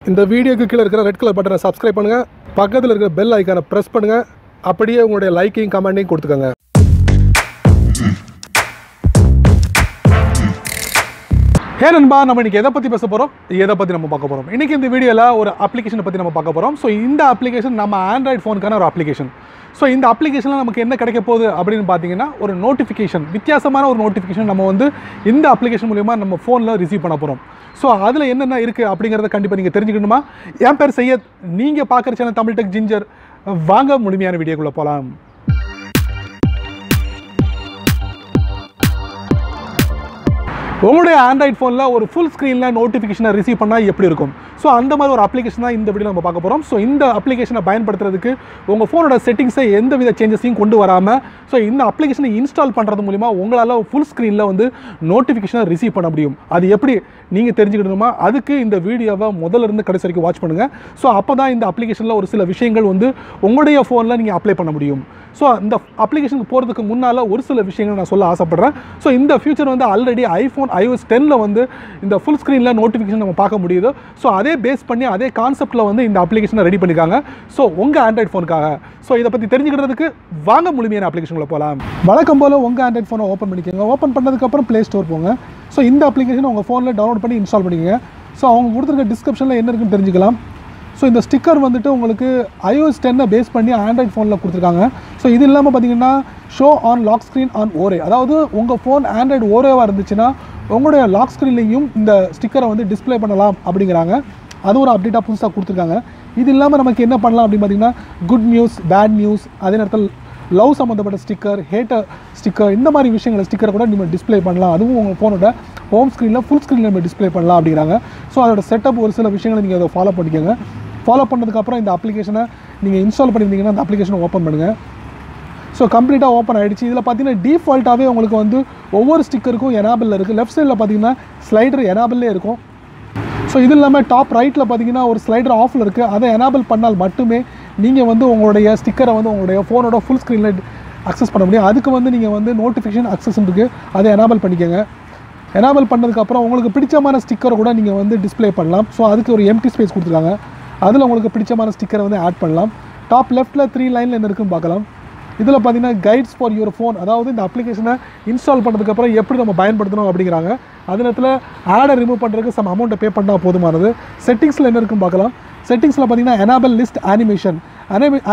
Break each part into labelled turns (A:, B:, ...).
A: இந்த வீடியோக்கு கீழே இருக்கிற ரெட் கலர் பட்டனை சப்ஸ்கிரைப் பண்ணுங்க, பக்கத்தில் இருக்கிற பெல் ஐகானை பிரஸ் பண்ணுங்க, அப்படியே உங்களுடைய லைக்கையும் கமெண்ட்டையும் கொடுத்துக்கோங்க. ஹே நண்பா, நம்ம இன்னைக்கு எதை பற்றி பேச போகிறோம், எதை பற்றி நம்ம பார்க்க போகிறோம். இன்றைக்கி இந்த வீடியோவில் ஒரு அப்ளிகேஷனை பற்றி நம்ம பார்க்க போகிறோம். ஸோ இந்த அப்ளிகேஷன் நம்ம ஆண்ட்ராய்டு ஃபோனுக்கான ஒரு அப்ளிகேஷன். ஸோ இந்த அப்ளிகேஷனில் நமக்கு என்ன கிடைக்க போகுது அப்படின்னு பார்த்தீங்கன்னா, ஒரு நோட்டிஃபிகேஷன், வித்தியாசமான ஒரு நோட்டிஃபிகேஷன் நம்ம வந்து இந்த அப்ளிகேஷன் மூலிமா நம்ம ஃபோனில் ரிசீவ் பண்ண போகிறோம். ஸோ அதில் என்னென்ன இருக்குது அப்படிங்கிறத கண்டிப்பாக நீங்கள் தெரிஞ்சுக்கணுமா? என் பேர் சையத், நீங்கள் பார்க்குற சேனல் தமிழ் டெக் ஜிஞ்சர். வாங்க முழுமையான வீடியோக்குள்ளே போகலாம். உங்களுடைய ஆண்ட்ராய்டு ஃபோனில் ஒரு ஃபுல் ஸ்க்ரீனில் நோட்டிஃபிகேஷனை ரிசீவ் பண்ணால் எப்படி இருக்கும்? ஸோ அந்த மாதிரி ஒரு அப்ளிகேஷன் தான் இந்த வீடியோ நம்ம பார்க்க போகிறோம். ஸோ இந்த அப்ளிகேஷனை பயன்படுத்துறதுக்கு உங்கள் ஃபோனோட செட்டிங்ஸை எந்த வித சேஞ்சஸையும் கொண்டு வராமல், ஸோ இந்த அப்ளிகேஷனை இன்ஸ்டால் பண்ணுறது மூலிமா உங்களால் ஃபுல் ஸ்க்ரீனில் வந்து நோட்டிஃபிகேஷனை ரிசீவ் பண்ண முடியும். அது எப்படி நீங்கள் தெரிஞ்சுக்கணுமா? அதுக்கு இந்த வீடியோவை முதல்லேருந்து கடைசி வரைக்கும் வாட்ச் பண்ணுங்கள். ஸோ அப்போ தான் இந்த அப்ளிகேஷனில் ஒரு சில விஷயங்கள் வந்து உங்களுடைய ஃபோனில் நீங்கள் அப்ளை பண்ண முடியும். ஸோ இந்த அப்ளிகேஷனுக்கு போகிறதுக்கு முன்னால் ஒரு சில விஷயங்கள் நான் சொல்ல ஆசைப்பட்றேன். ஸோ இந்த ஃபியூச்சர் வந்து ஆல்ரெடி iPhone iOS 10ல் வந்து இந்த ஃபுல் ஸ்க்ரீனில் நோட்டிஃபிகேஷன் நம்ம பார்க்க முடியுது. ஸோ அதே பேஸ் பண்ணி அதே கான்செப்ட்டில் வந்து இந்த அப்ளிகேஷனை ரெடி பண்ணியிருக்காங்க. ஸோ உங்கள் ஆண்ட்ராய்டு ஃபோனுக்காக. ஸோ இதை பற்றி தெரிஞ்சுக்கிறதுக்கு வாங்க முழுமையான அப்ளிகேஷனில் போகலாம். வழக்கம் போல் உங்கள் ஆண்ட்ராய்டு ஃபோனை ஓப்பன் பண்ணிக்கோங்க. ஓப்பன் பண்ணதுக்கப்புறம் ப்ளே ஸ்டோர் போங்க. ஸோ இந்த அப்ளிகேஷனை உங்கள் ஃபோனில் டவுன்லோட் பண்ணி இன்ஸ்டால் பண்ணிக்கோங்க. ஸோ அவங்க கொடுத்துருக்க டிஸ்கிரிப்ஷனில் என்ன இருக்குன்னு தெரிஞ்சுக்கலாம். ஸோ இந்த ஸ்டிக்கர் வந்துட்டு உங்களுக்கு iOS 10 பேஸ் பண்ணி ஆண்ட்ராய்டு ஃபோனில் கொடுத்துருக்காங்க. ஸோ இது இல்லாமல் பார்த்தீங்கன்னா show on lock screen on ஓரே, அதாவது உங்கள் ஃபோன் ஆண்ட்ராய்டு ஓரேவாக இருந்துச்சுன்னா உங்களுடைய லாக் ஸ்க்ரீன்லேயும் இந்த ஸ்டிக்கரை வந்து டிஸ்பிளே பண்ணலாம் அப்படிங்கிறாங்க. அது ஒரு அப்டேட்டாக புதுசாக கொடுத்துருக்காங்க. இது இல்லாமல் நமக்கு என்ன பண்ணலாம் அப்படின்னு பார்த்தீங்கன்னா, குட் நியூஸ், பேட் நியூஸ், அதே நேரத்தில் லவ் சம்மந்தப்பட்ட ஸ்டிக்கர், ஹேட்டர் ஸ்டிக்கர், இந்த மாதிரி விஷயங்களை ஸ்டிக்கரை கூட நீங்கள் டிஸ்பிளே பண்ணலாம். அதுவும் உங்கள் ஃபோனோட ஹோம் ஸ்க்ரீனில் ஃபுல் ஸ்க்ரீனில் நம்ம டிஸ்பிளே பண்ணலாம் அப்படிங்கிறாங்க. ஸோ அதோட செட்டப் ஒரு சில விஷயங்களை நீங்கள் அதை ஃபாலோ பண்ணிக்கோங்க. ஃபாலோ பண்ணதுக்கப்புறம் இந்த அப்ளிகேஷனை நீங்கள் இன்ஸ்டால் பண்ணியிருந்தீங்கன்னா அந்த அப்ளிகேஷனை ஓப்பன் பண்ணுங்கள். ஸோ கம்ப்ளீட்டாக ஓப்பன் ஆகிடுச்சு. இதில் பார்த்தீங்கன்னா டிஃபால்ட்டாகவே உங்களுக்கு வந்து ஒவ்வொரு ஸ்டிக்கருக்கும் எனாபிளில் இருக்குது. லெஃப்ட் சைடில் பார்த்தீங்கன்னா ஸ்லைடர் எனாபிள்லே இருக்கும். ஸோ இது இல்லாமல் டாப் ரைட்டில் பார்த்தீங்கன்னா ஒரு ஸ்லைடர் ஆஃபில் இருக்குது. அதை எனாபிள் பண்ணால் மட்டுமே நீங்கள் வந்து உங்களுடைய ஸ்டிக்கரை வந்து உங்களுடைய ஃபோனோட ஃபுல் ஸ்க்ரீனில் அக்சஸ் பண்ண முடியும். அதுக்கு வந்து நீங்கள் வந்து நோட்டிஃபிகேஷன் அக்சஸ் இருக்குது, அதை எனாபிள் பண்ணிக்கோங்க. எனாபிள் பண்ணதுக்கப்புறம் உங்களுக்கு பிடிச்சமான ஸ்டிக்கரை கூட நீங்கள் வந்து டிஸ்பிளே பண்ணலாம். ஸோ அதுக்கு ஒரு எம்டி ஸ்பேஸ் கொடுத்துருக்காங்க. அதில் உங்களுக்கு பிடிச்சமான ஸ்டிக்கரை வந்து ஆட் பண்ணலாம். டாப் லெஃப்ட்டில் 3 லைனில் என்ன இருக்குன்னு பார்க்கலாம். இதில் பார்த்தீங்கன்னா கைட்ஸ் ஃபார் யுவர் ஃபோன், அதாவது இந்த அப்ளிகேஷனை இன்ஸ்டால் பண்ணதுக்கப்புறம் எப்படி நம்ம பயன்படுத்தணும் அப்படிங்கிறாங்க. அதே நேரத்தில் ஆடை ரிமூவ் பண்ணுறதுக்கு சம் அமௌண்ட்டை பே பண்ணால் போதுமானது. செட்டிங்ஸில் என்ன இருக்குன்னு பார்க்கலாம். செட்டிங்ஸில் பார்த்தீங்கன்னா எனேபிள் லிஸ்ட் அனிமேஷன்,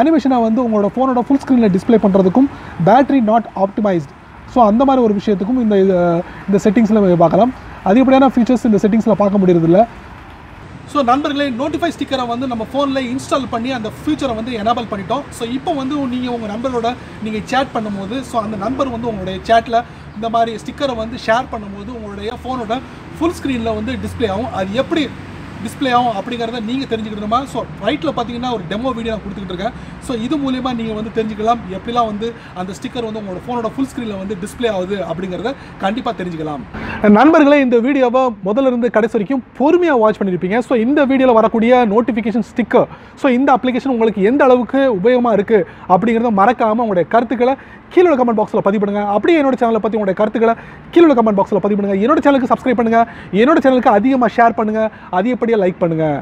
A: அனிமேஷனை வந்து உங்களோட ஃபோனோட ஃபுல் ஸ்க்ரீனில் டிஸ்பிளே பண்ணுறதுக்கும் பேட்டரி நாட் ஆப்டிமைஸ்ட், ஸோ அந்த மாதிரி ஒரு விஷயத்துக்கும் இந்த செட்டிங்ஸில் பார்க்கலாம். அதிகப்படியான ஃபீச்சர்ஸ் இந்த செட்டிங்ஸில் பார்க்க முடியறதில்ல. ஸோ நண்பர்களே, நோட்டிஃபை ஸ்டிக்கரை வந்து நம்ம ஃபோனில் இன்ஸ்டால் பண்ணி அந்த ஃபியூச்சரை வந்து எனேபிள் பண்ணிட்டோம். ஸோ இப்போ வந்து நீங்கள் உங்கள் நண்பரோட நீங்கள் சேட் பண்ணும்போது, ஸோ அந்த நம்பர் வந்து உங்களுடைய சேட்டில் இந்த மாதிரி ஸ்டிக்கரை வந்து ஷேர் பண்ணும்போது உங்களுடைய ஃபோனோட ஃபுல் ஸ்க்ரீனில் வந்து டிஸ்பிளே ஆகும். அது எப்படி டிஸ்பிளே ஆகும் அப்படிங்கிறத நீங்கள் தெரிஞ்சுக்கணுமா? ஸோ ரைட்டில் பார்த்தீங்கன்னா ஒரு டெமோ வீடியோ நான் கொடுத்துக்கிட்டு இருக்கேன். ஸோ இது மூலிமா நீங்கள் வந்து தெரிஞ்சுக்கலாம் எப்படிலாம் வந்து அந்த ஸ்டிக்கர் வந்து உங்களோட ஃபோனோட ஃபுல் ஸ்க்ரீனில் வந்து டிஸ்பிளே ஆகுது அப்படிங்கிறத கண்டிப்பாக தெரிஞ்சுக்கலாம். நண்பர்களே, இந்த வீடியோவை முதல்ல இருந்து கடைசி வரைக்கும் பொறுமையாக வாட்ச் பண்ணியிருப்பீங்க. ஸோ இந்த வீடியோவில் வரக்கூடிய நோட்டிஃபிகேஷன் ஸ்டிக்கர், ஸோ இந்த அப்ளிகேஷன் உங்களுக்கு எந்த அளவுக்கு உபயோகமாக இருக்குது அப்படிங்கிறத மறக்காமல் உங்களுடைய கருத்துக்களை கீழே கமெண்ட் பாக்ஸில் பதிவு பண்ணுங்கள். அப்படியே என்னோட சேனலை பற்றி உங்களுடைய கருத்துக்களை கீழே கமெண்ட் பாக்ஸில் பதிவு பண்ணுங்கள். என்னோட சேனலுக்கு சப்ஸ்கிரைப் பண்ணுங்கள். என்னோட சேனலுக்கு அதிகமாக ஷேர் பண்ணுங்கள். அதிகப்படியாக லைக் பண்ணுங்கள்.